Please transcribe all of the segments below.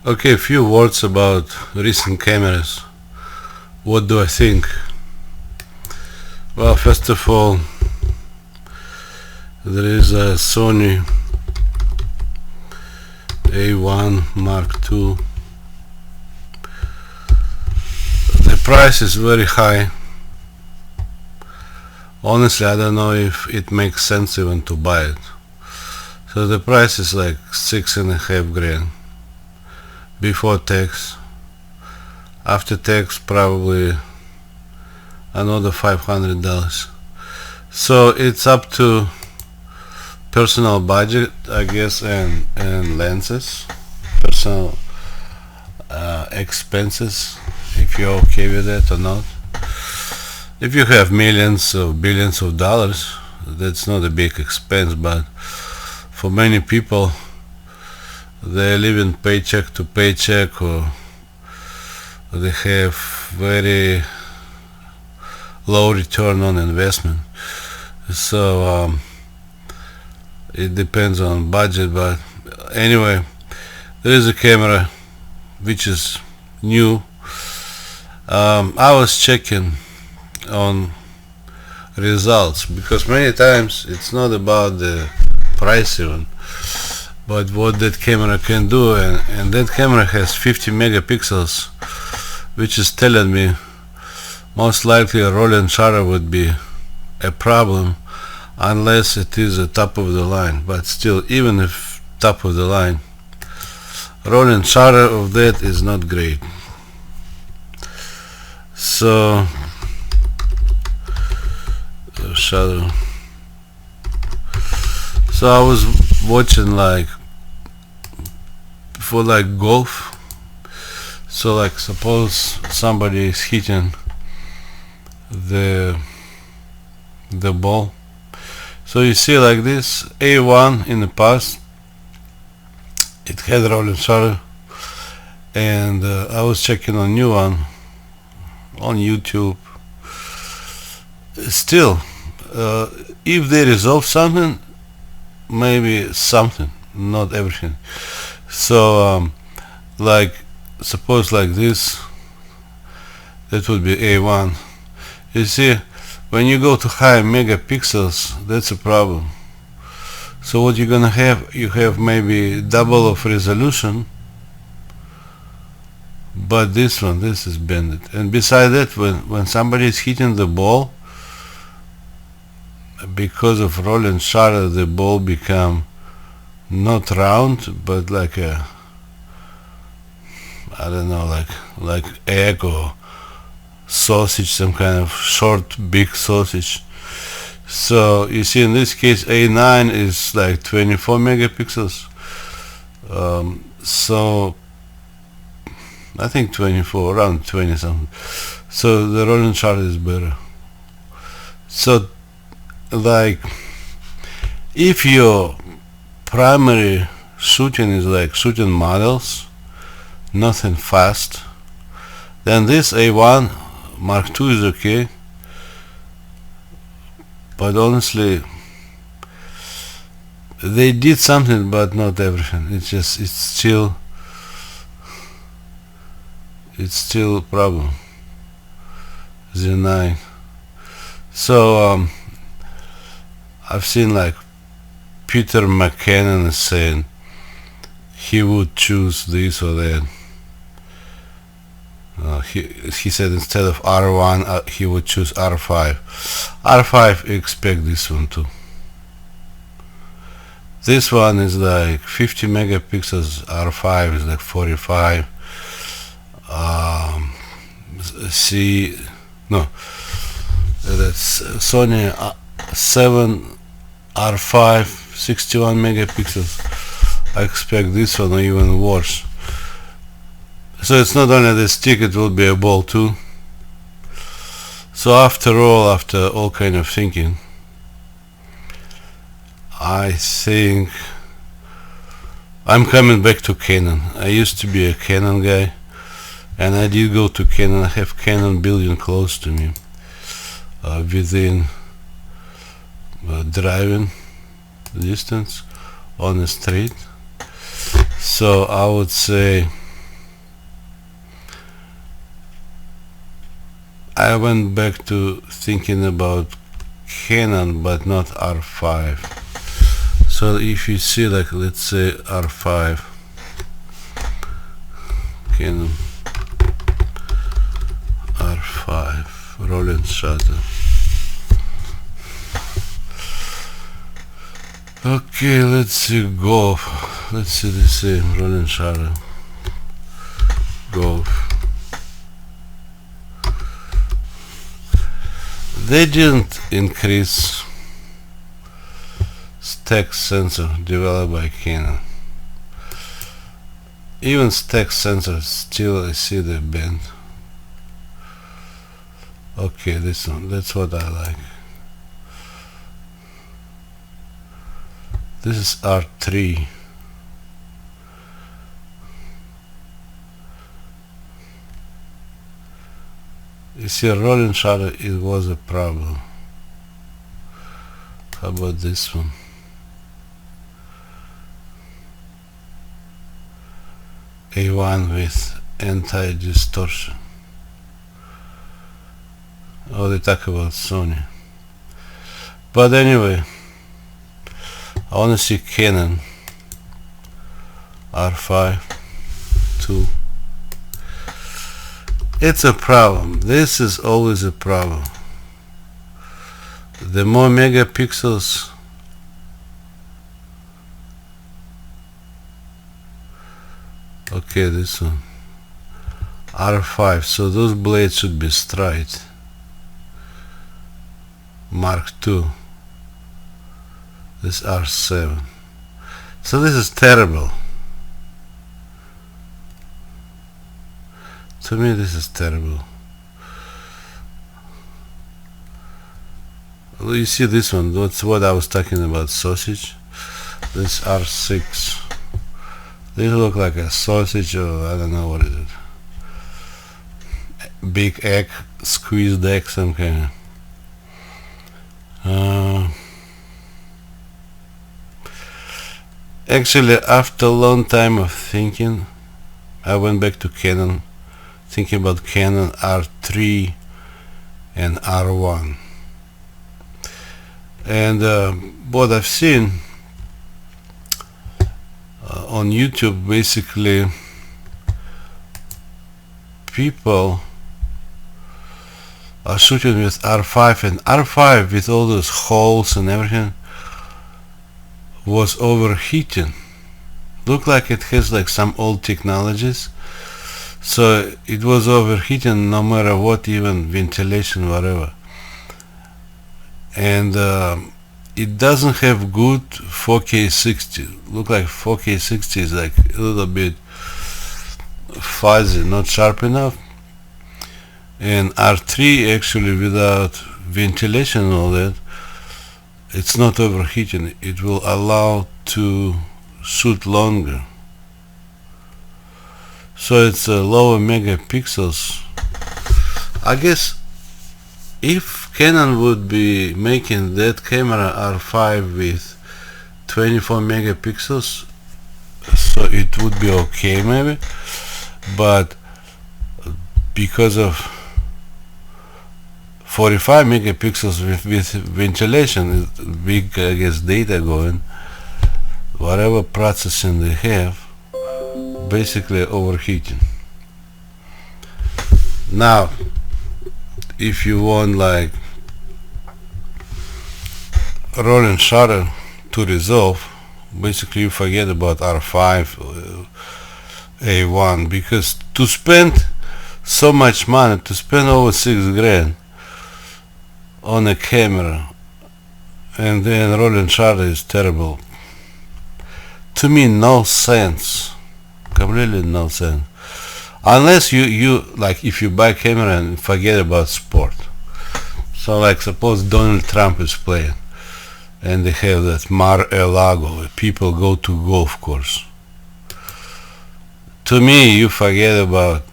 Okay, a few words about recent cameras. What do I think? Well, first of all, there is a Sony A1 Mark II. The price is very high. Honestly, I don't know if it makes sense even to buy it. So the price is like $6.5 grand before tax. After tax, probably another $500. So it's up to personal budget, I guess, and lenses, personal expenses, if you're okay with that or not. If you have millions or billions of dollars, that's not a big expense, but for many people, they live in paycheck to paycheck, or they have very low return on investment. So it depends on budget, but anyway, there is a camera which is new. I was checking on results, because many times it's not about the price even, but what that camera can do, and that camera has 50 megapixels, which is telling me most likely a roll-in shutter would be a problem unless it is a top of the line. But still, even if top of the line, roll-in shutter of that is not great. So shutter. So I was watching like for like golf. So like suppose somebody is hitting the ball. So you see like this A1 in the past, it had rolling shutter, and I was checking on new one on YouTube. Still, if they resolve something, maybe something, not everything. So like suppose like this, that would be A1. You see, when you go to high megapixels, that's a problem. So what you're gonna have, you have maybe double of resolution, but this is bended. And beside that, when somebody is hitting the ball, because of rolling shutter, the ball become not round, but like a, I don't know, like egg or sausage, some kind of short big sausage. So you see, in this case A9 is like 24 megapixels, so I think 24, around 20 something. So the rolling shutter is better. So like if your primary shooting is like shooting models, nothing fast, then this A1 Mark II is okay. But honestly, they did something, but not everything. It's still a problem. The 9. So I've seen like Peter McKinnon is saying he would choose this or that. He said instead of R1 he would choose R5. R5, expect this one too. This one is like 50 megapixels, R5 is like 45. That's Sony 7 R5, 61 megapixels. I expect this one or even worse. So it's not only the stick, it will be a ball too. So after all kind of thinking, I think I'm coming back to Canon. I used to be a Canon guy, and I did go to Canon. I have Canon building close to me, within driving distance on the street. So I would say I went back to thinking about Canon, but not R5. So if you see, like, let's say R5, Canon R5 rolling shutter. Okay, let's see Golf. Let's see the same rolling shutter. Golf. They didn't increase stack sensor developed by Canon. Even stack sensor still I see the bend. Okay, this one, that's what I like. This is R3. You see, a rolling shutter, it was a problem. How about this one? A1 with anti-distortion. Oh, they talk about Sony. But anyway, I want to see Canon R5 2. It's a problem. This is always a problem. The more megapixels, okay, this one R5, so those blades should be straight. Mark II, this R7. So this is terrible. To me, this is terrible. Well, you see this one, that's what I was talking about, sausage. This R6. They look like a sausage, or I don't know what it is. Big egg, squeezed egg, some kind of. Actually, after a long time of thinking, I went back to Canon, thinking about Canon R3 and R1. And what I've seen on YouTube, basically people are shooting with R5, and R5 with all those holes and everything was overheating. Looked like it has like some old technologies, so it was overheating no matter what, even ventilation, whatever. And it doesn't have good 4K 60. Look like 4K 60 is like a little bit fuzzy, not sharp enough. And R3 actually, without ventilation and all that, it's not overheating. It will allow to shoot longer. So it's lower megapixels. I guess if Canon would be making that camera R5 with 24 megapixels, so it would be okay maybe, but because of 45 megapixels with ventilation, big, I guess, data going, whatever processing they have, basically overheating. Now, if you want like rolling shutter to resolve, basically you forget about R5 A1, because to spend so much money, to spend over $6,000 on a camera and then rolling shutter is terrible. To me, no sense. Completely no sense. Unless you like, if you buy a camera and forget about sport. So like, suppose Donald Trump is playing and they have that Mar-a-Lago where people go to golf course. To me, you forget about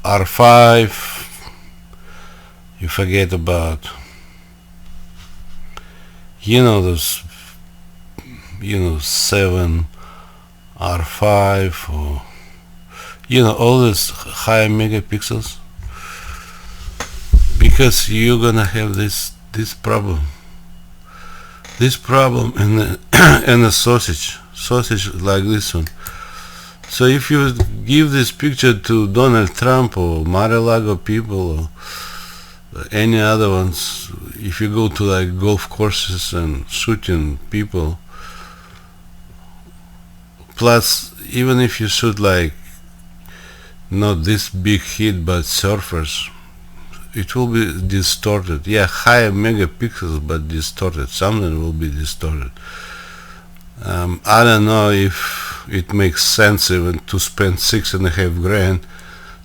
R5, you forget about, you know, those, you know, 7 R5 or, you know, all these high megapixels, because you're gonna have this problem in the in a sausage like this one. So if you give this picture to Donald Trump or Mar-a-Lago people or any other ones, if you go to like golf courses and shooting people, plus even if you shoot like not this big hit but surfers, it will be distorted. Yeah, higher megapixels but distorted. Something will be distorted. I don't know if it makes sense even to spend $6.5 grand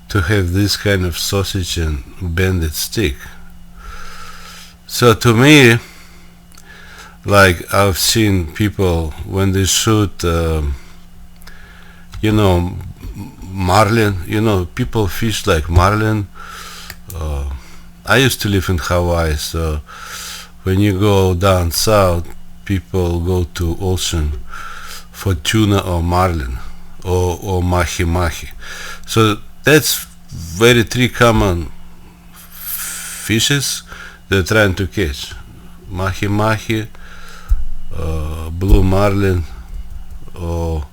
to have this kind of sausage and bended stick. So to me, like I've seen people when they shoot marlin, people fish like marlin. I used to live in Hawaii, so when you go down south, people go to ocean for tuna or marlin or mahi-mahi. So that's very three common fishes they're trying to catch: mahi-mahi, blue marlin, or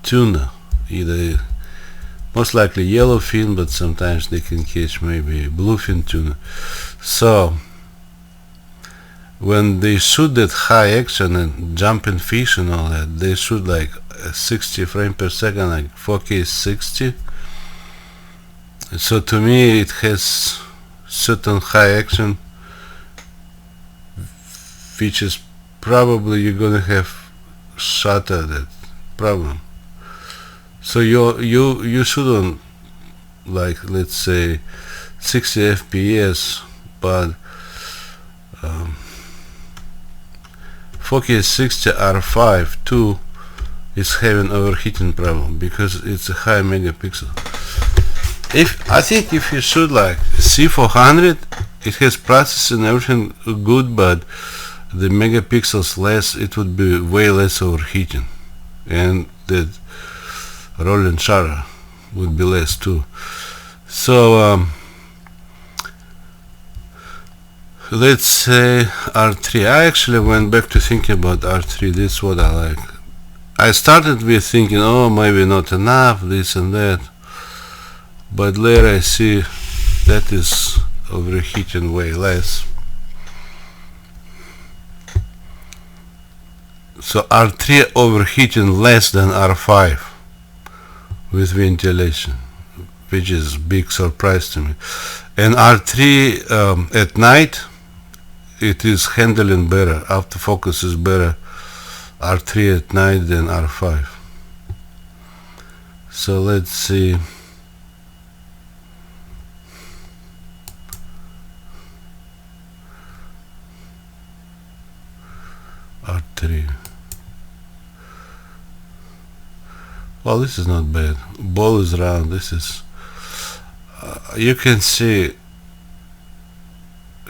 tuna. Either most likely yellowfin, but sometimes they can catch maybe bluefin tuna. So when they shoot that high action and jumping fish and all that, they shoot like 60 frames per second, like 4K 60. So to me it has certain high action features. Probably you're gonna have shutter that problem. So you shouldn't, like, let's say 60 FPS, but 4K 60 R5 too is having overheating problem because it's a high megapixel. I think if you shoot like C400, it has processing everything good, but the megapixels less, it would be way less overheating, and the rolling shutter would be less too. So let's say R3. I actually went back to thinking about R3. This is what I like. I started with thinking, oh, maybe not enough, this and that, but later I see that is overheating way less. So R3 overheating less than R5 with ventilation, which is big surprise to me. And R3 at night, it is handling better, autofocus is better R3 at night than R5. So let's see. R3. Well, this is not bad. Ball is round. This is you can see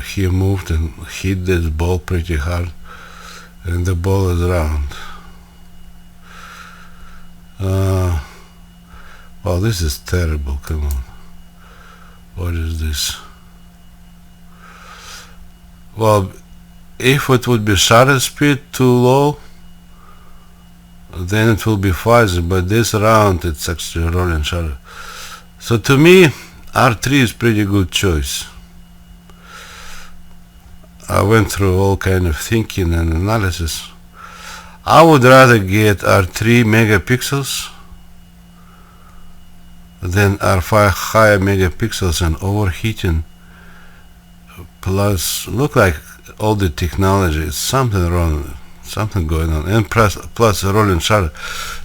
he moved and hit this ball pretty hard, and the ball is round. Well, this is terrible. Come on, what is this? Well, if it would be shutter speed too low, then it will be fuzzy, but this round it's actually rolling shutter. So to me, R3 is pretty good choice. I went through all kind of thinking and analysis. I would rather get R3 megapixels than R5 higher megapixels and overheating. Plus, look like all the technology is something wrong, something going on, and plus rolling shutter.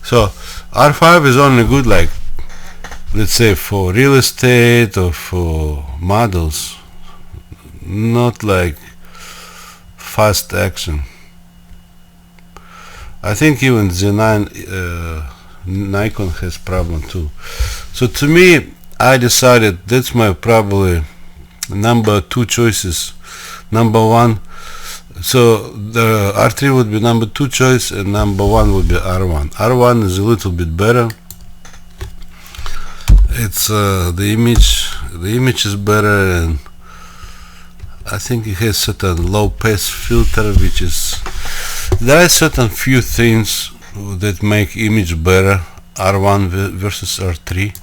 So R5 is only good, like, let's say for real estate or for models, not like fast action. I think even Z9 Nikon has problem too. So to me, I decided that's my probably number two choices. Number one, so the R3 would be number two choice, and number one would be R1. R1 is a little bit better. It's the image is better, and I think it has certain low pass filter, which is, there are certain few things that make image better, R1 versus R3.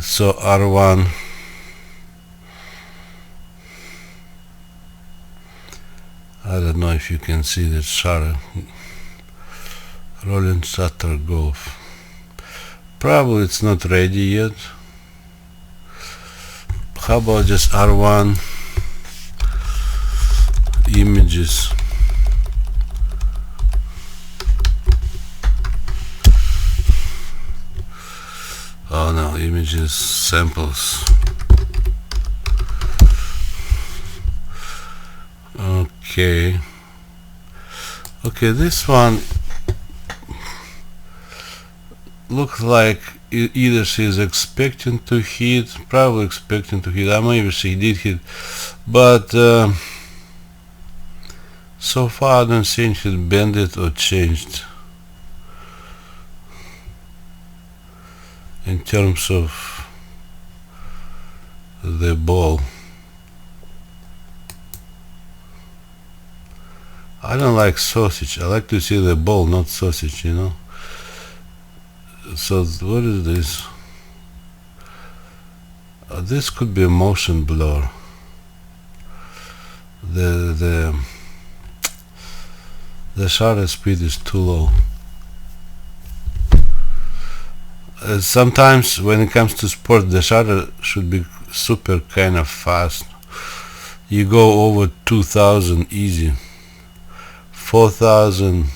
So R1, I don't know if you can see that shutter, rolling shutter Golf. Probably it's not ready yet. How about just R1 images? Oh no, images samples. Okay, this one looks like either she's expecting to hit, probably expecting to hit, or maybe she did hit, but so far I don't see anything bended or changed in terms of the ball. I don't like sausage. I like to see the ball, not sausage, you know. So what is this? This could be a motion blur. The shutter speed is too low. Sometimes when it comes to sport, the shutter should be super kind of fast. You go over 2000 easy. 4000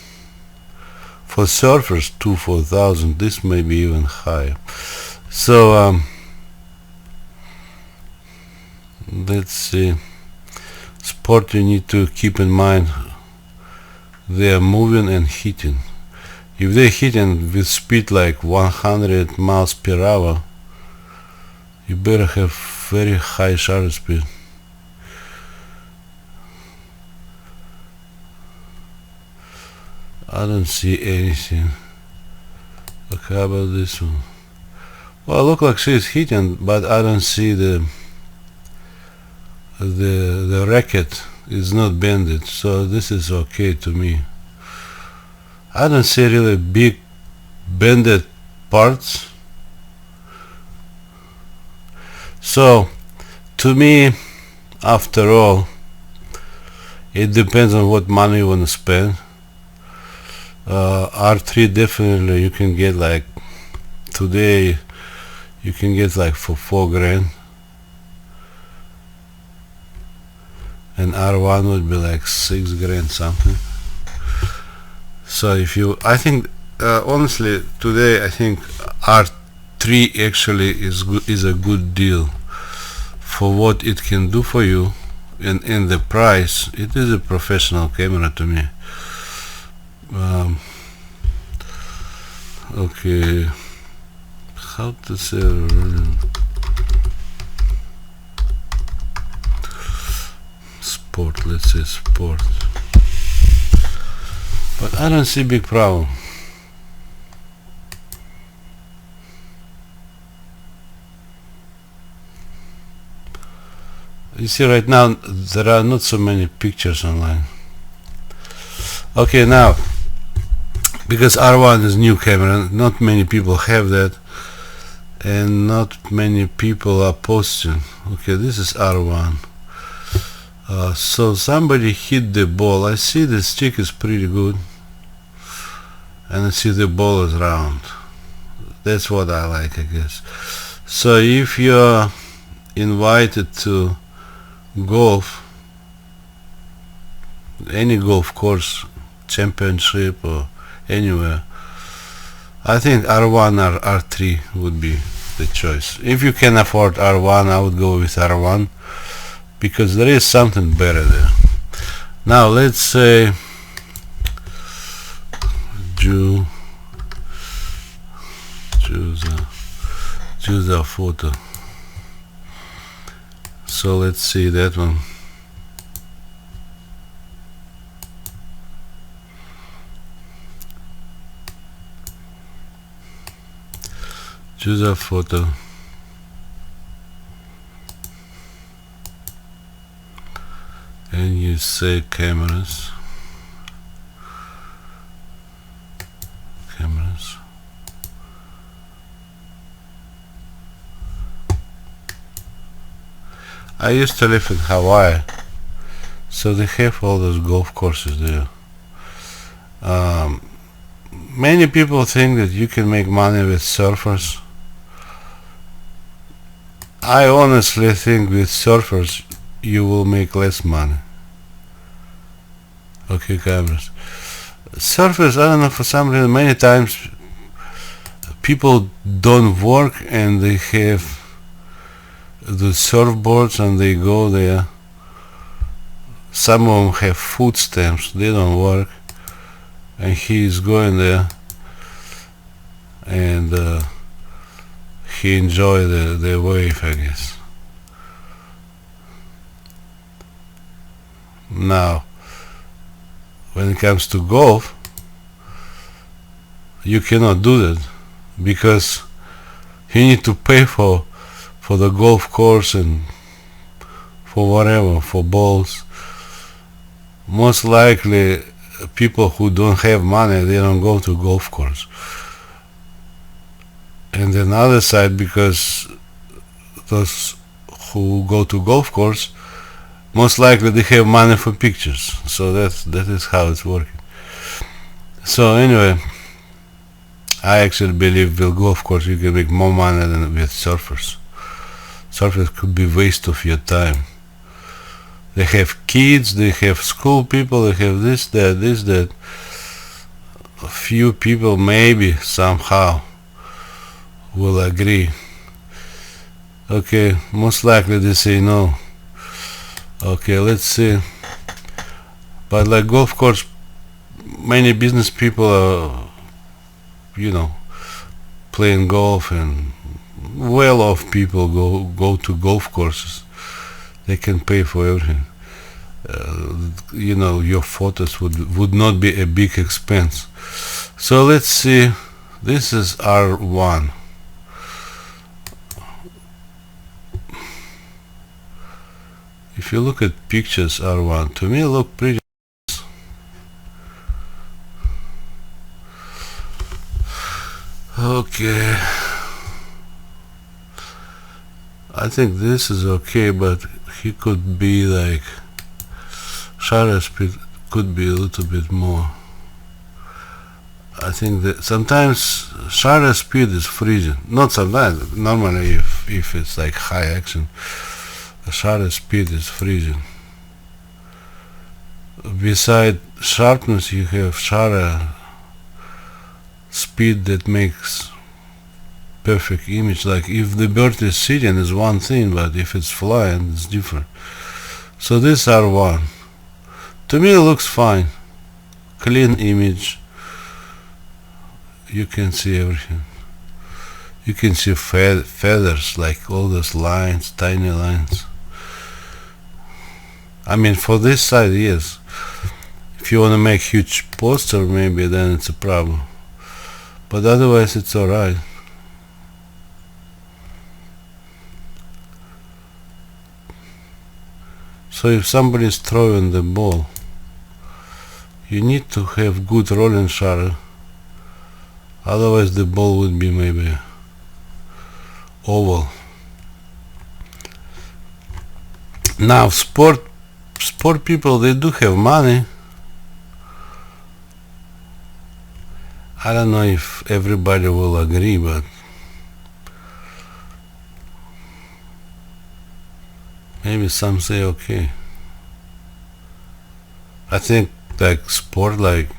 for surfers, 4000. This may be even higher. So let's see. Sport, you need to keep in mind they are moving and hitting. If they're hitting with speed like 100 miles per hour, you better have very high shutter speed. I don't see anything. Okay, how about this one? Well, it looks like she's hitting, but I don't see the racket is not bended, so this is okay to me. I don't see really big bended parts. So to me, after all, it depends on what money you want to spend. R3 definitely you can get like today, you can get like for $4,000, and R1 would be like $6,000 something. So if you, I think honestly today I think R3 actually is a good deal for what it can do for you, and in the price it is a professional camera to me. Okay, how to say sport, let's say sport, but I don't see big problem. You see, right now there are not so many pictures online. Okay, now because R1 is new camera, not many people have that, and not many people are posting. Okay, this is R1. So somebody hit the ball. I see the stick is pretty good, and I see the ball is round. That's what I like, I guess. So if you're invited to golf, any golf course, championship or anywhere, I think R1 or R3 would be the choice. If you can afford R1, I would go with R1 because there is something better there. Now let's say choose a photo. So let's see that one. Choose a photo. me say cameras. I used to live in Hawaii, so they have all those golf courses there. Many people think that you can make money with surfers. I honestly think with surfers you will make less money. Okay, cameras. Surfers, I don't know, for some reason, many times people don't work and they have the surfboards and they go there. Some of them have food stamps, they don't work, and he's going there and he enjoy the wave, I guess. Now, when it comes to golf, you cannot do that because you need to pay for the golf course and for whatever, for balls. Most likely people who don't have money, they don't go to golf course. And then other side, because those who go to golf course, most likely they have money for pictures. So that is how it's working. So anyway, I actually believe with golf course you can make more money than with surfers. Surfers could be waste of your time. They have kids, they have school people, they have this, that. A few people maybe somehow will agree. Okay, most likely they say no. Okay, let's see. But like golf course, many business people are, playing golf, and well-off people go to golf courses. They can pay for everything. Your photos would not be a big expense. So let's see. This is R1. If you look at pictures, R1 to me look pretty. Okay, I think this is okay, but he could be like shutter speed could be a little bit more. I think that sometimes shutter speed is freezing. Not sometimes. Normally, if it's like high action, the shutter speed is freezing. Beside sharpness, you have shutter speed that makes perfect image. Like if the bird is sitting is one thing, but if it's flying it's different. So this R1 to me looks fine. Clean image. You can see everything. You can see feathers, like all those lines, tiny lines. I mean, for this side, yes. If you want to make huge poster, maybe then it's a problem. But otherwise it's alright. So if somebody is throwing the ball, you need to have good rolling shutter. Otherwise the ball would be maybe oval. Now sport people, they do have money. I don't know if everybody will agree, but maybe some say okay. I think like sport like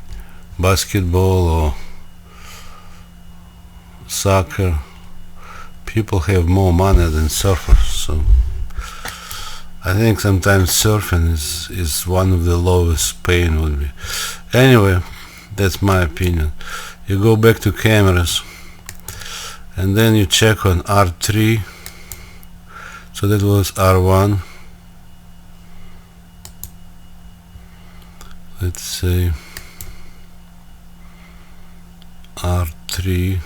basketball or soccer, people have more money than surfers. So I think sometimes surfing is one of the lowest paying would be. Anyway, that's my opinion. You go back to cameras and then you check on R3. So that was R1. Let's say R3.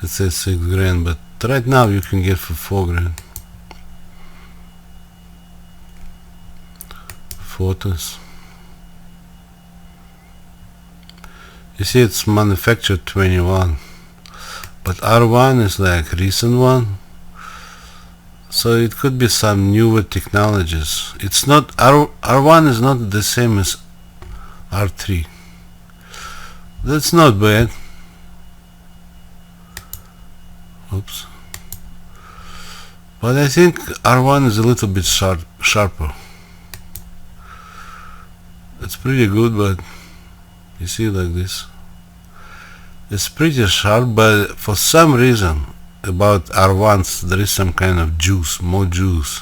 It says $6,000, but right now you can get for 4 grand. Photos. You see, it's manufactured 21, but R1 is like recent one, so it could be some newer technologies. It's not R1 is not the same as R3. That's not bad. Oops. But I think R1 is a little bit sharper. It's pretty good, but you see, like this, it's pretty sharp, but for some reason about R1s there is some kind of juice, more juice,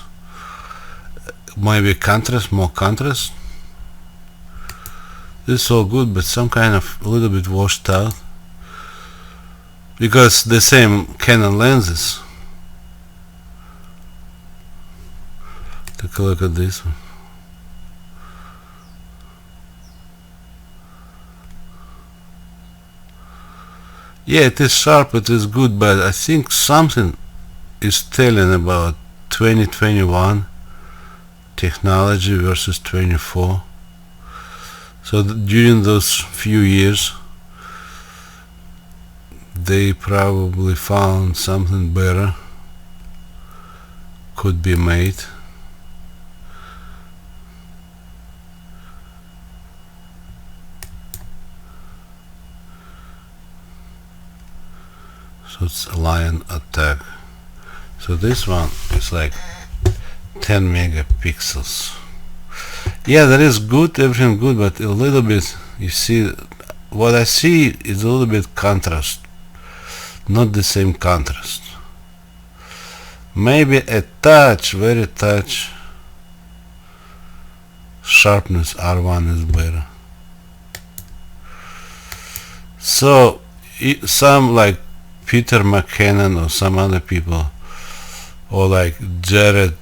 maybe contrast, more contrast. This is all good, but some kind of a little bit washed out, because the same Canon lenses. Take a look at this one. Yeah, it is sharp, it is good, but I think something is telling about 2021 technology versus 24. So during those few years they probably found something better could be made. So it's a lion attack. So this one is like 10 megapixels. Yeah, that is good, everything good, but a little bit, you see, what I see is a little bit contrast, not the same contrast. Maybe a touch, very touch sharpness R1 is better. So some like Peter McKinnon or some other people, or like Jared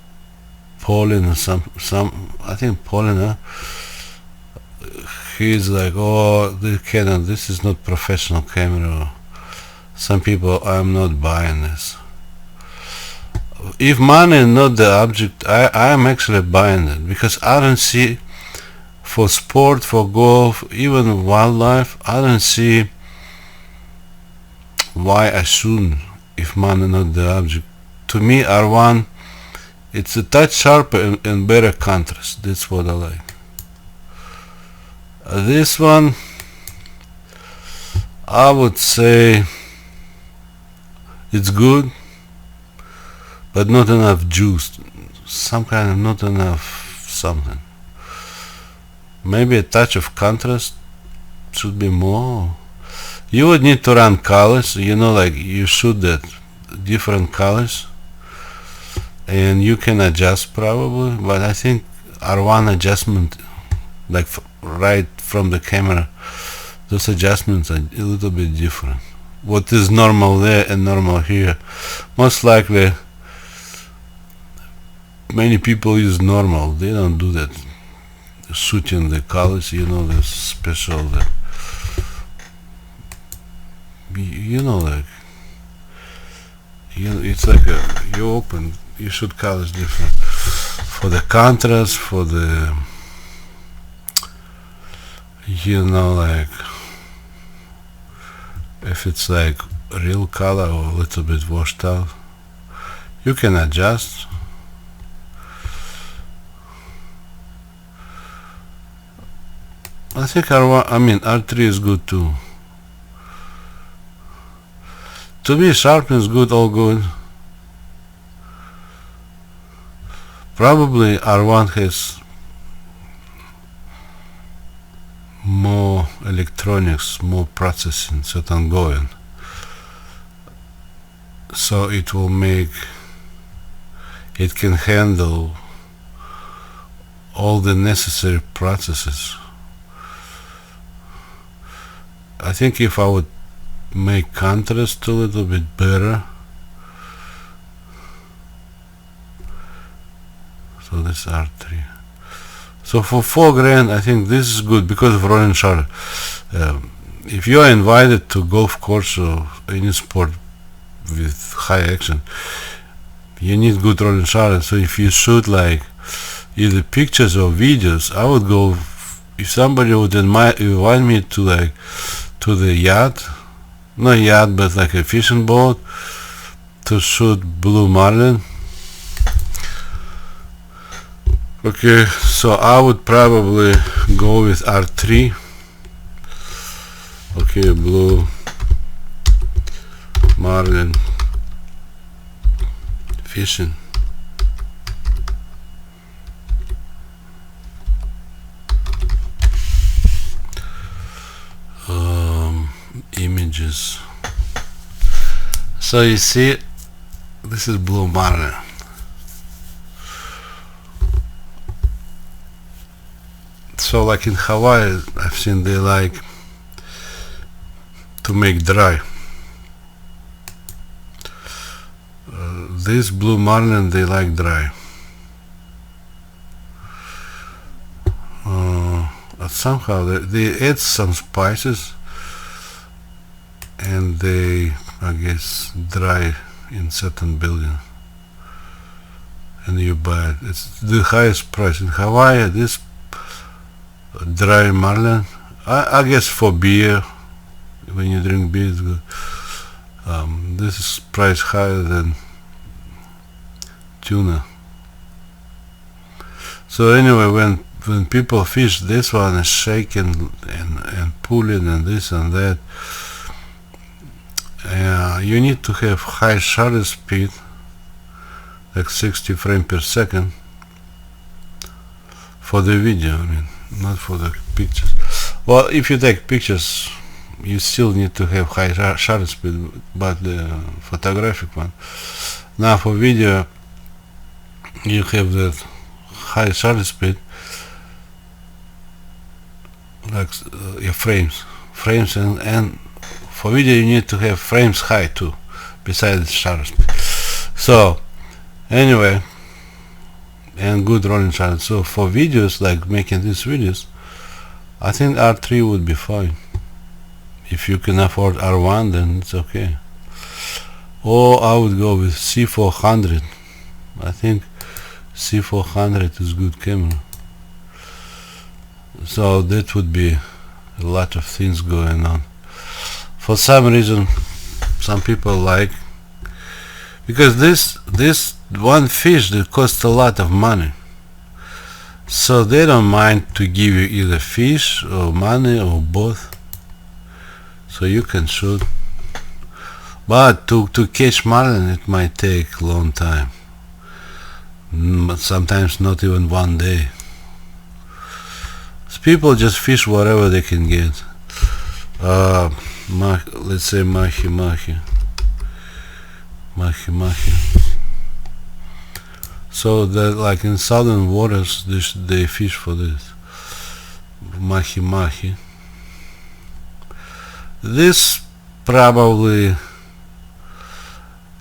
Paulin or some I think Paulin, he's like, oh, the Canon, this is not professional camera. Some people, I'm not buying this. If money is not the object, I am actually buying it, because I don't see, for sport, for golf, even wildlife, I don't see why I shouldn't, if money not the object. To me, R1, it's a touch sharper and better contrast. That's what I like. This one, I would say it's good, but not enough juice. Some kind of not enough something. Maybe a touch of contrast should be more. You would need to run colors, you know, like you shoot that different colors, and you can adjust probably, but I think R1 adjustment, like right from the camera, those adjustments are a little bit different. What is normal there and normal here, most likely many people use normal, they don't do that shooting the colors, you know, the special, you know, like, you know, it's like you open, you shoot colors different for the contrast, for the, you know, like if it's like real color or a little bit washed out, you can adjust. I think R3 is good too. To me, sharpness is good, all good. Probably R1 has more electronics, more processing set ongoing, so it will make, it can handle all the necessary processes. I think if I would make contrast a little bit better, so this R3. So for 4 grand, I think this is good because of rolling shutter. If you are invited to golf course or any sport, with high action, you need good rolling shutter. So if you shoot like either pictures or videos, I would go, if somebody would invite me to like to the yacht, not yacht but like a fishing boat, to shoot blue marlin. Okay, so I would probably go with R3. Okay, blue marlin fishing. Images. So you see, this is blue marlin. So like in Hawaii, I've seen they like to make dry. This blue marlin they like dry. Somehow they add some spices and they, I guess, dry in certain building and you buy it. It's the highest price in Hawaii. This dry marlin, I guess for beer, when you drink beer, it's good. This is price higher than tuna. So anyway, when people fish, this one is shaking and pulling and this and that. You need to have high shutter speed, like 60 frames per second, for the video. I mean, not for the pictures. Well, if you take pictures, you still need to have high shutter speed, but the photographic one. Now for video, you have that high shutter speed, like frames, and for video you need to have frames high too, besides shutter speed. So anyway, and good rolling shutter. So for videos, like making these videos, I think R3 would be fine. If you can afford R1, then it's okay. Or I would go with C400. I think C400 is good camera. So that would be a lot of things going on. For some reason, some people like, because this one fish that costs a lot of money, so they don't mind to give you either fish or money or both, so you can shoot. But to catch marlin, it might take a long time, sometimes not even one day. So people just fish whatever they can get. Let's say mahi. So that, like in southern waters, they fish for this mahi. This probably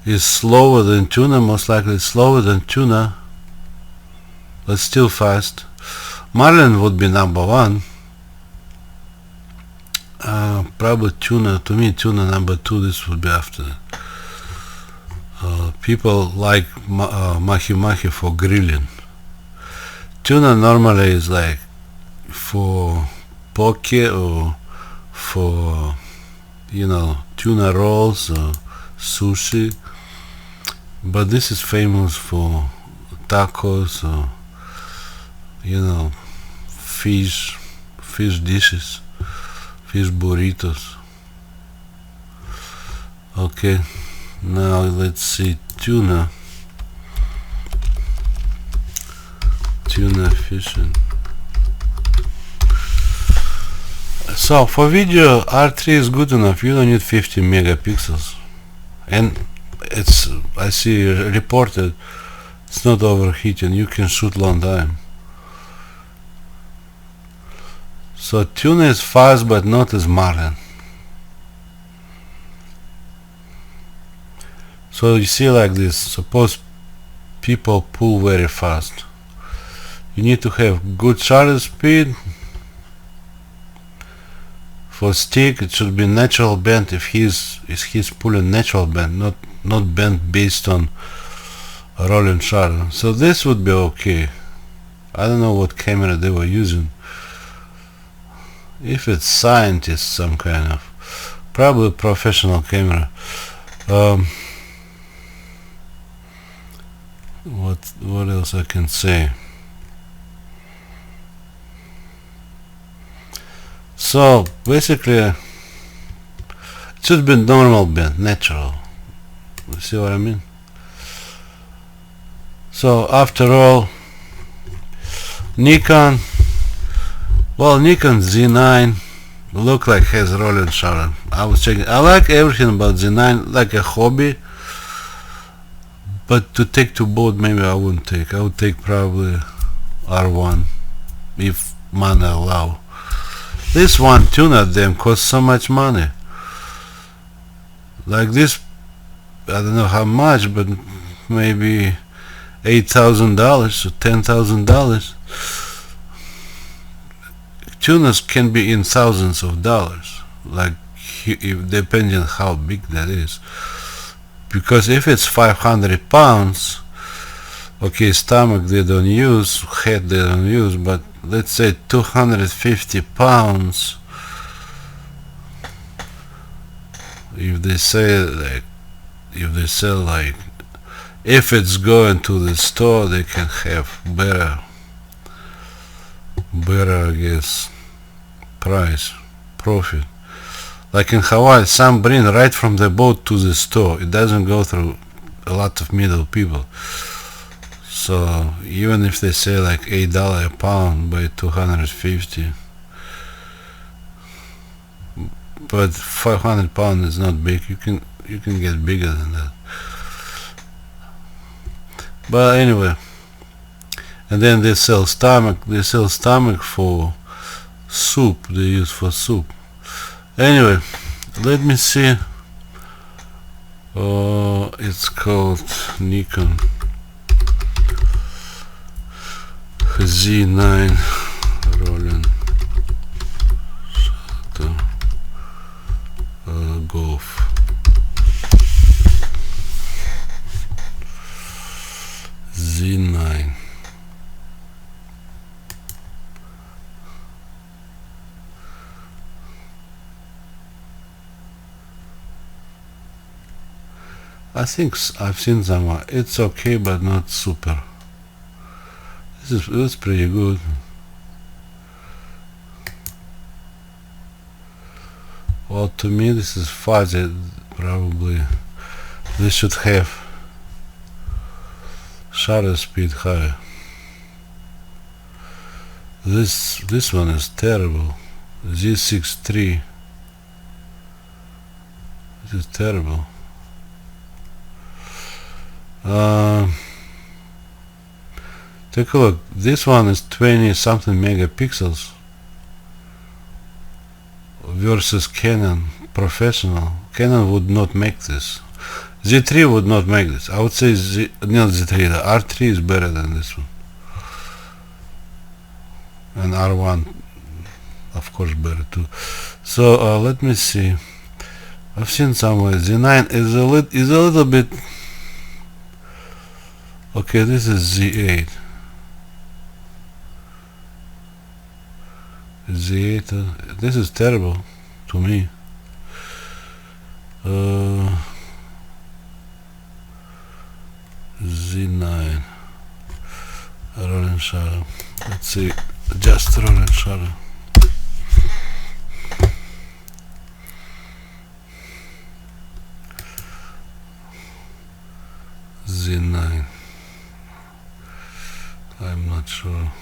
is slower than tuna, most likely it's slower than tuna, but still fast. Marlin would be number one. Probably tuna, to me tuna number two, this would be after that. People like mahi for grilling. Tuna normally is like for poke or for, you know, tuna rolls or sushi, but this is famous for tacos or, you know, fish dishes, fish burritos. Okay, now let's see tuna fishing. So for video, R3 is good enough. You don't need 50 megapixels, and it's, I see reported, it's not overheating. You can shoot long time. So tuna is fast, but not as marlin. So you see like this, suppose people pull very fast, you need to have good shutter speed. For stick, it should be natural bend. If he's pulling natural bend, not bent based on rolling shutter. So this would be okay. I don't know what camera they were using. If it's scientist, some kind of, probably professional camera. What else I can say? So basically, it should be normal bend, natural. You see what I mean? So after all, Nikon Z9 look like has rolling shutter. I was checking. I like everything about Z9, like a hobby, but to take to boat maybe I wouldn't take. I would take probably R1 if money allow. This one tuner them costs so much money. Like this, I don't know how much, but maybe $8,000 or $10,000. Tuners can be in thousands of dollars, like depending on how big that is. Because if it's 500 pounds, okay, stomach they don't use, head they don't use, but let's say 250 pounds. If they sell like, if it's going to the store, they can have better, I guess, profit. Like in Hawaii, some bring right from the boat to the store. It doesn't go through a lot of middle people. So even if they say like $8 a pound by 250, but 500 pounds is not big. You can get bigger than that. But anyway, and then they sell stomach. They sell stomach for soup. They use for soup. Anyway, let me see. It's called Nikon Z9 rolling shutter Golf. Z9. I think I've seen somewhere. It's okay, but not super. It's pretty good. Well, to me this is fuzzy. Probably this should have shutter speed higher. This one is terrible. Z6 III. This is terrible. Take a look. This one is 20 something megapixels versus Canon professional. Canon would not make this. Z3 would not make this. I would say not Z3, the R3 is better than this one. And R1 of course better too. So let me see. I've seen somewhere Z9 is a little bit. Okay, this is Z8. Z8. This is terrible to me. Z9 rolling shutter. Let's see, just rolling shutter. Z9. I'm not sure.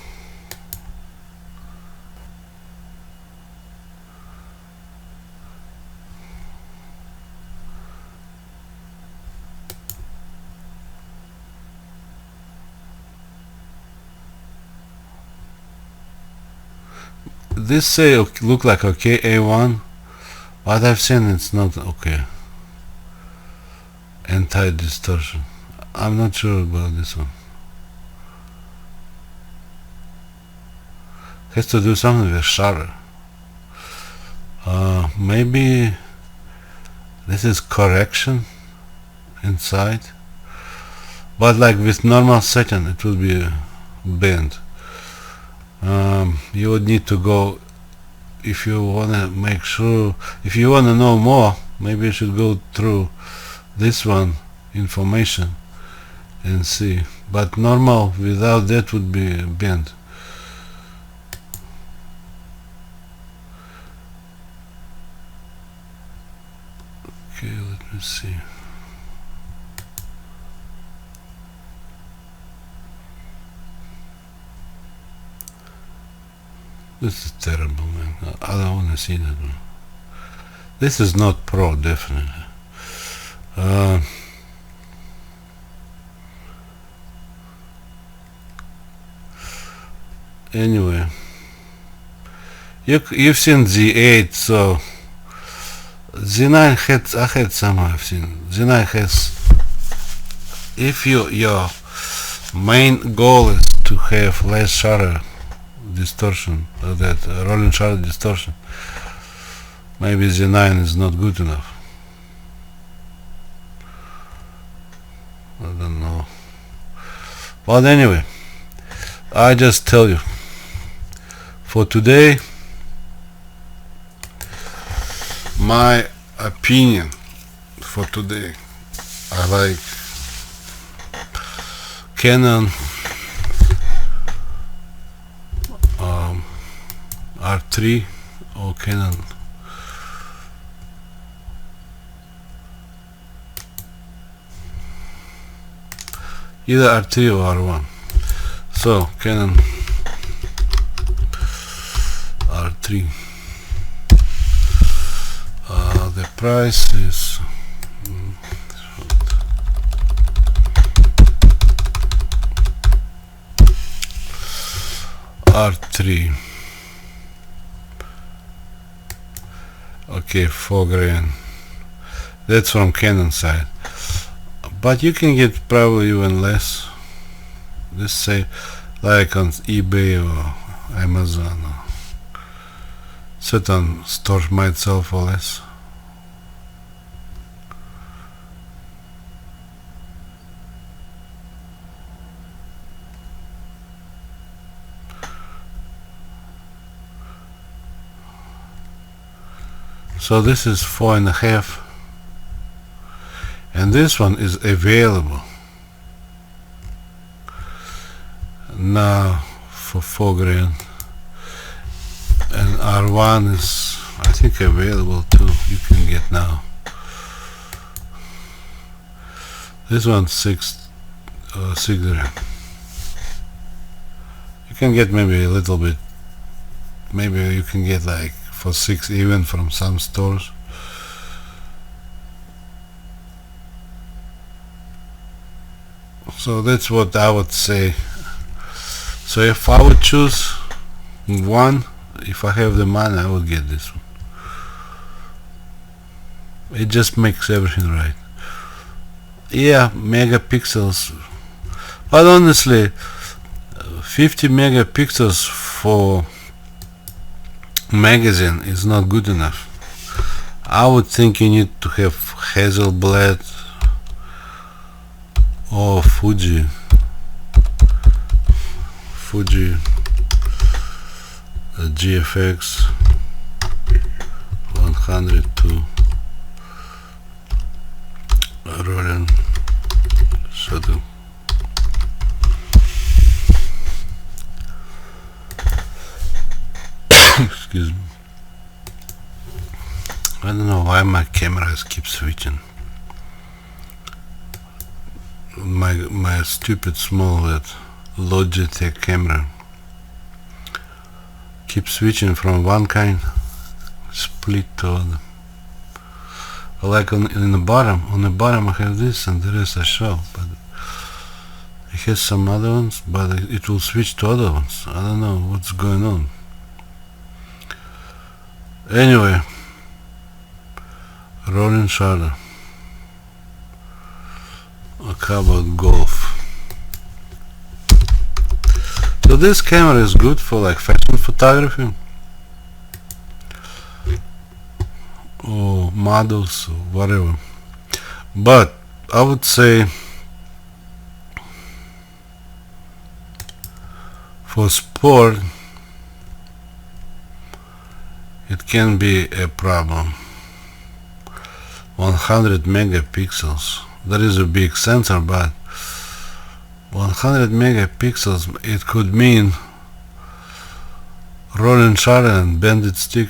This say look like okay A1, but I've seen it's not okay. Anti-distortion. I'm not sure about this one. Has to do something with shutter. Maybe this is correction inside, but like with normal setting it would be bent. You would need to go, if you wanna make sure, if you wanna know more, maybe you should go through this one information and see, but normal without that would be bent. Okay, let me see. This is terrible, man. I don't want to see that one. This is not pro, definitely. Anyway, you've seen Z8, so Z9 had, I had some I've seen. Z9 has, if your main goal is to have less shutter distortion, that rolling shutter distortion, maybe Z9 is not good enough. I don't know. But anyway, I just tell you, for today, my opinion for today, I like Canon R3 or Canon either R3 or R1. So Canon R3, the price is R3, okay, 4 grand. That's from Canon side, but you can get probably even less. Let's say like on eBay or Amazon, or certain stores might sell for less. So this is 4.5, and this one is available now for 4 grand, and R1 is I think available too. You can get now. This one's 6 grand. You can get maybe a little bit, maybe you can get like for 6 even from some stores. So that's what I would say. So if I would choose one, if I have the money, I would get this one. It just makes everything right. Yeah, megapixels, but honestly 50 megapixels for magazine is not good enough. I would think you need to have Hasselblad or Fuji GFX 102 rolling shutter. Excuse me. I don't know why my cameras keep switching. My stupid small that Logitech camera keeps switching from one kind split to other. Like on the bottom I have this and the rest I show, but it has some other ones, but it will switch to other ones. I don't know what's going on. Anyway, rolling shutter. How about golf? So this camera is good for like fashion photography or models or whatever, but I would say for sport it can be a problem. 100 megapixels. That is a big sensor, but 100 megapixels, it could mean rolling shutter and bended stick.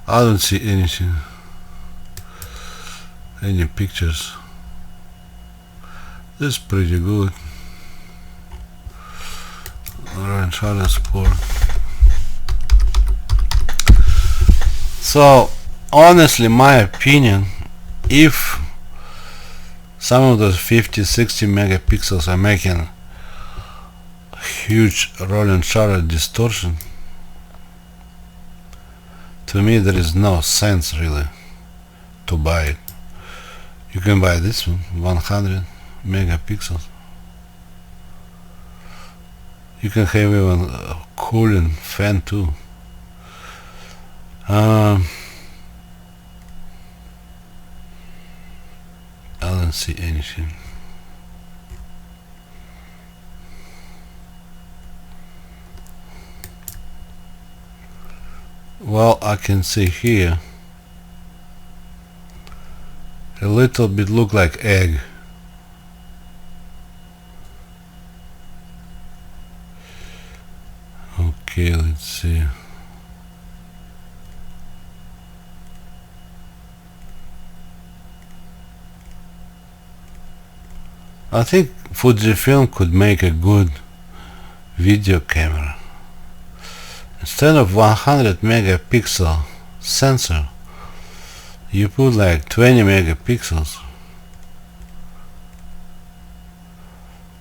I don't see anything, any pictures. This is pretty good. Rolling shutter sport. So honestly, my opinion, if some of those 50-60 megapixels are making huge rolling shutter distortion, to me there is no sense really to buy it. You can buy this one, 100 megapixels. You can have even a cooling fan too. I don't see anything. Well, I can see here a little bit look like egg. Okay, let's see. I think Fujifilm could make a good video camera. Instead of 100 megapixel sensor, you put like 20 megapixels.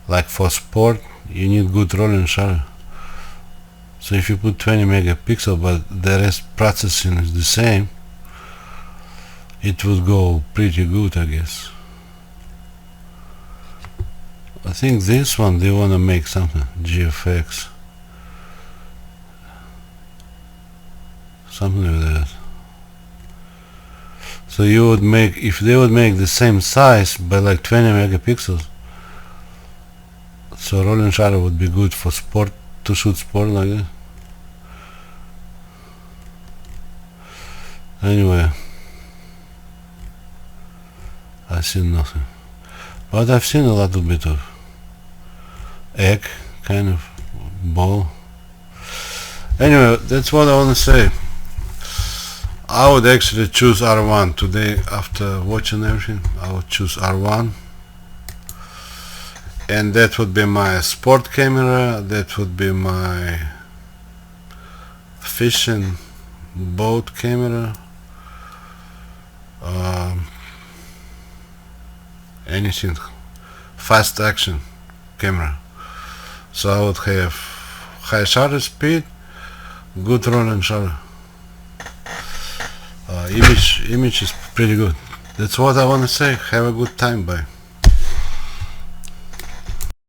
Like for sport, you need good rolling shutter. So if you put 20 megapixel but the rest processing is the same, it would go pretty good, I guess. I think this one they wanna make something GFX, something like that. So you would make, if they would make the same size by like 20 megapixels, so rolling shutter would be good for sport, to shoot sport like that. Anyway, I see nothing, but I've seen a little bit of egg kind of ball. Anyway, that's what I want to say. I would actually choose R1 today. After watching everything, I would choose R1, and that would be my sport camera, that would be my fishing boat camera, anything fast action camera. So I would have high shutter speed, good rolling shutter. Image is pretty good. That's what I want to say. Have a good time. Bye.